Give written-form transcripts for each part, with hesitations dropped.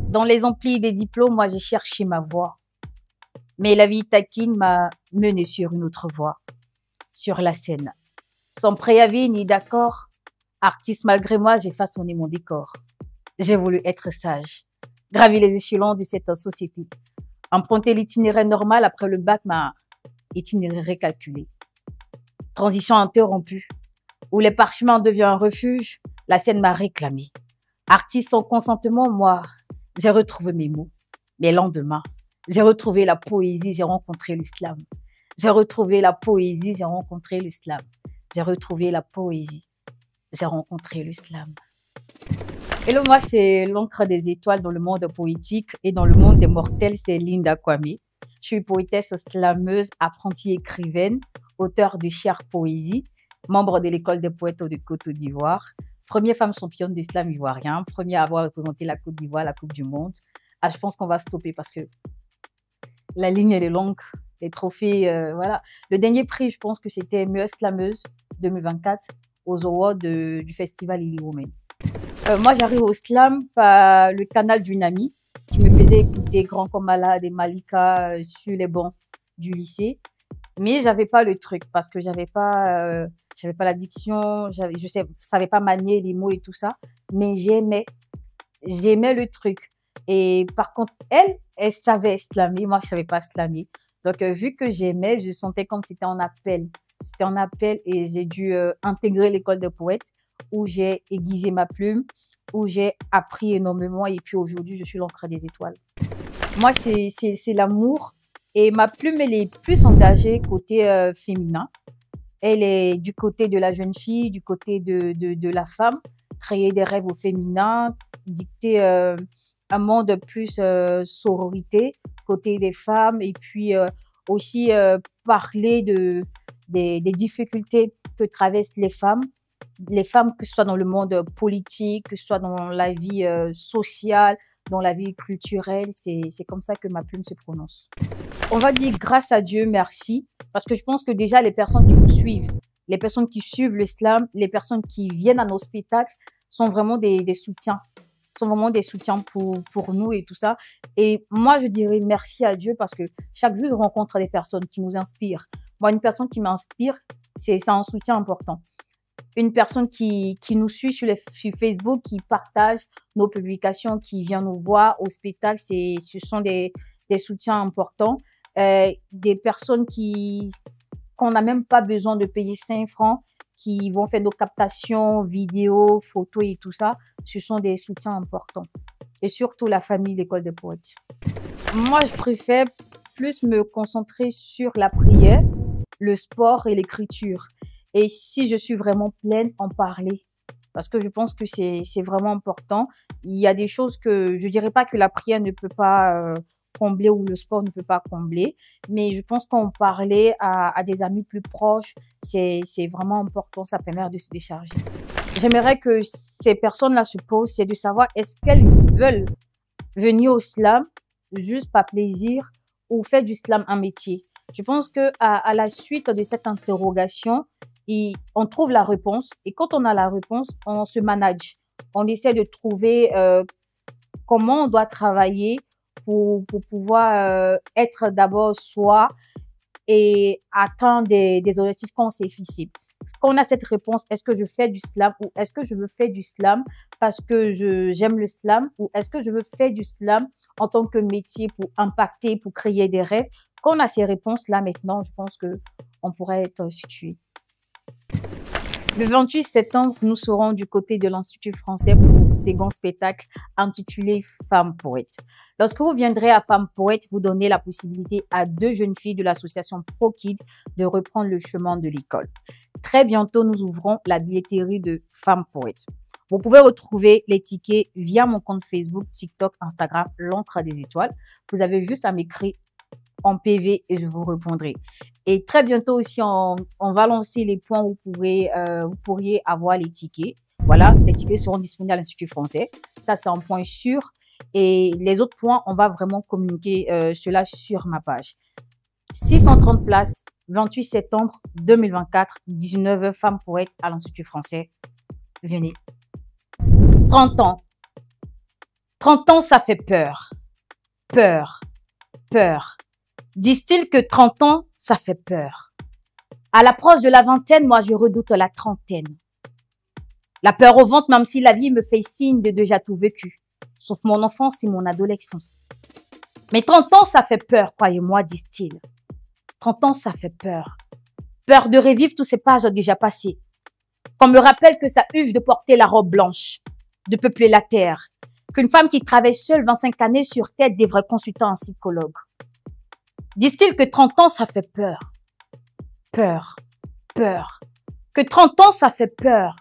Dans les amplis des diplômes, moi, j'ai cherché ma voie. Mais la vie taquine m'a menée sur une autre voie, sur la scène. Sans préavis ni d'accord, artiste malgré moi, j'ai façonné mon décor. J'ai voulu être sage, gravir les échelons de cette société. Emprunter l'itinéraire normal après le bac m'a itinéraire calculé. Transition interrompue, où les parchemins deviennent un refuge, la scène m'a réclamé. Artiste sans consentement, moi, j'ai retrouvé mes mots, mes lendemains. J'ai retrouvé la poésie, j'ai rencontré l'islam. J'ai retrouvé la poésie, j'ai rencontré l'islam. J'ai retrouvé la poésie, j'ai rencontré l'islam. Hello, moi, c'est l'encre des étoiles dans le monde poétique et dans le monde des mortels, c'est Linda Kwame. Je suis poétesse slameuse, apprentie écrivaine, auteure de chères poésies, membre de l'école des poètes de Côte d'Ivoire, première femme championne de slam ivoirien, première à avoir représenté la Côte d'Ivoire à la Coupe du Monde. Ah, je pense qu'on va stopper parce que la ligne, elle est longue. Les trophées, voilà. Le dernier prix, je pense que c'était meilleure slameuse 2024 aux awards du festival Lily Women. Moi, j'arrive au slam par le canal d'une amie qui me faisait écouter Grand comme Malade et Malika sur les bancs du lycée. Mais j'avais pas le truc parce que j'avais pas l'addiction, savais pas manier les mots et tout ça. Mais j'aimais le truc. Et par contre, elle savait slammer, moi je savais pas slammer. Donc vu que j'aimais, je sentais comme c'était en appel. C'était en appel et j'ai dû intégrer l'école de poètes où j'ai aiguisé ma plume, où j'ai appris énormément et puis aujourd'hui je suis l'encre des étoiles. Moi c'est l'amour et ma plume elle est plus engagée côté féminin. Elle est du côté de la jeune fille, du côté de la femme, créer des rêves au féminin, dicter un monde plus sororité côté des femmes et puis aussi parler des difficultés que traversent les femmes, que ce soit dans le monde politique, que ce soit dans la vie sociale, dans la vie culturelle, c'est comme ça que ma plume se prononce. On va dire grâce à Dieu, merci, parce que je pense que déjà les personnes qui nous suivent, les personnes qui suivent l'islam, les personnes qui viennent à nos spectacles sont vraiment des soutiens, sont vraiment des soutiens pour nous et tout ça. Et moi, je dirais merci à Dieu parce que chaque jour, je rencontre des personnes qui nous inspirent. Moi, une personne qui m'inspire, c'est un soutien important. Une personne qui nous suit sur Facebook, qui partage nos publications, qui vient nous voir au spectacle, ce sont des soutiens importants. Des personnes qu'on n'a même pas besoin de payer 5 francs, qui vont faire nos captations, vidéos, photos et tout ça, ce sont des soutiens importants. Et surtout la famille, l'école des poètes. Moi, je préfère plus me concentrer sur la prière, le sport et l'écriture. Et si je suis vraiment pleine, en parler. Parce que je pense que c'est vraiment important. Il y a des choses que je dirais pas que la prière ne peut pas combler ou le sport ne peut pas combler. Mais je pense qu'en parler à des amis plus proches, c'est vraiment important. Ça permet de se décharger. J'aimerais que ces personnes-là se posent, c'est de savoir est-ce qu'elles veulent venir au slam juste par plaisir ou faire du slam un métier. Je pense que à la suite de cette interrogation, on trouve la réponse et quand on a la réponse, on se manage. On essaie de trouver comment on doit travailler pour pouvoir être d'abord soi et atteindre des objectifs qu'on s'est fixés. Quand on a cette réponse, est-ce que je fais du slam ou est-ce que je veux faire du slam parce que j'aime le slam ou est-ce que je veux faire du slam en tant que métier pour impacter, pour créer des rêves? Quand on a ces réponses-là maintenant, je pense qu'on pourrait être situé. Le 28 septembre, nous serons du côté de l'Institut français pour le second spectacle intitulé Femmes Poètes. Lorsque vous viendrez à Femmes Poètes, vous donnez la possibilité à 2 jeunes filles de l'association ProKid de reprendre le chemin de l'école. Très bientôt, nous ouvrons la billetterie de Femmes Poètes. Vous pouvez retrouver les tickets via mon compte Facebook, TikTok, Instagram, l'encre des étoiles. Vous avez juste à m'écrire en PV et je vous répondrai. Et très bientôt aussi, on va lancer les points où vous pourriez avoir les tickets. Voilà, les tickets seront disponibles à l'Institut français. Ça, c'est un point sûr. Et les autres points, on va vraiment communiquer cela sur ma page. 630 places, 28 septembre 2024, 19h, Femmes Poètes à l'Institut français. Venez. 30 ans. 30 ans, ça fait peur. Peur, peur. Disent-ils que 30 ans, ça fait peur. À l'approche de la vingtaine, moi, je redoute la trentaine. La peur au ventre, même si la vie me fait signe de déjà tout vécu, sauf mon enfance et mon adolescence. Mais 30 ans, ça fait peur, croyez-moi, disent-ils. 30 ans, ça fait peur. Peur de revivre tous ces pages déjà passées. Qu'on me rappelle que ça huge de porter la robe blanche, de peupler la terre, qu'une femme qui travaille seule 25 années sur tête devrait consulter un psychologue. Disent-ils que 30 ans, ça fait peur. Peur, peur. Que 30 ans, ça fait peur.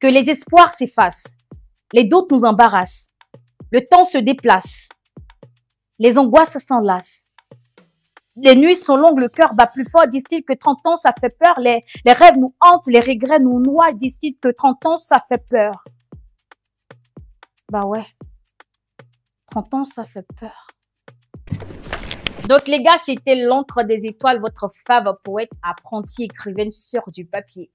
Que les espoirs s'effacent. Les doutes nous embarrassent. Le temps se déplace. Les angoisses s'enlacent. Les nuits sont longues, le cœur bat plus fort. Disent-ils que 30 ans, ça fait peur. Les rêves nous hantent, les regrets nous noient. Disent-ils que 30 ans, ça fait peur. Bah ouais. 30 ans, ça fait peur. Donc les gars, c'était l'encre des étoiles, votre fave poète, apprenti écrivaine sur du papier.